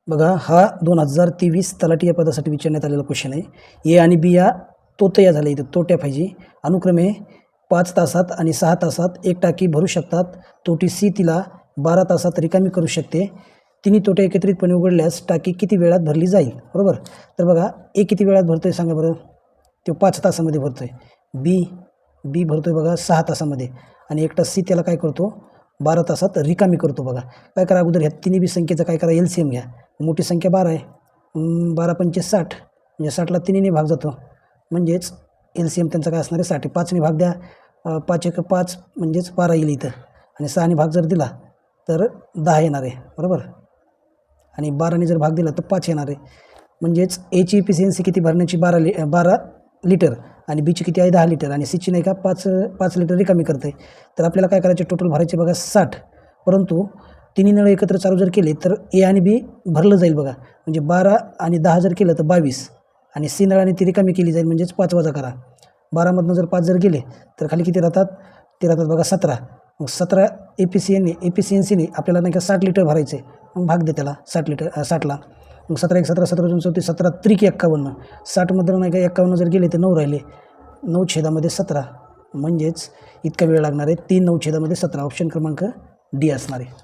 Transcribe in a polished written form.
बघा, हा 2023 तलाठी या पदासाठी विचारण्यात आलेला क्वेश्चन आहे. ए आणि बी या तोतया झाल्या, इथं तोट्या पाहिजे. अनुक्रमे 5 तासात आणि 6 तासात एक टाकी भरू शकतात. तोटी सी तिला 12 तासात रिकामी करू शकते. तिन्ही तोट्या एकत्रितपणे उघडल्यास टाकी किती वेळात भरली जाईल? बरोबर. तर बघा, ए किती वेळात भरतोय सांगा बरं? तो 5 तासामध्ये भरतोय. बी भरतोय बघा 6 तासामध्ये. आणि एकटा सी त्याला काय करतो? 12 तासात रिकामी करतो. बघा, काय करा, अगोदर ह्या तिन्ही बी संख्येचा काय करा, LCM घ्या. मोठी संख्या 12 आहे. 12 पंचे 60, म्हणजे 60ला 3ने भाग जातो, म्हणजेच LCM त्यांचा काय असणार आहे 60. 5ने भाग द्या, 5 एक 5 म्हणजेच 12 येईल इथं. आणि 6ने भाग जर दिला तर 10 येणार आहे. बरोबर. आणि 12ने जर भाग दिला तर 5 येणार आहे. म्हणजेच एची एफिशियन्सी किती भरण्याची? 12 लिटर. आणि बीची किती आहे? 10 लिटर. आणि सीची नाही का 5 लिटर रिकामी करते. तर आपल्याला काय करायचे? टोटल भरायचे बघा 60. परंतु तिन्ही नळ एकत्र चालू जर केले तर ए आणि बी भरलं जाईल बघा. म्हणजे 12 आणि 10 जर केलं तर 22. आणि सी नळाने ती रिकामी केली जाईल, म्हणजेच 5 वजा करा. 12मधनं जर 5 जर गेले तर खाली किती राहतात? ते राहतात बघा 17. मग 17 एफिशियन्सीने आपल्याला नाही का 60 लिटर भरायचे. मग भाग दे त्याला 60 लिटर 60ला. मग 17 एक 17, 17 34, 17 त्रिक 51. 60मधनं नाही का 51 जर गेले तर 9 राहिले. 9/17, म्हणजेच इतका वेळ लागणार आहे. 3 9/17. ऑप्शन क्रमांक डी असणार आहे.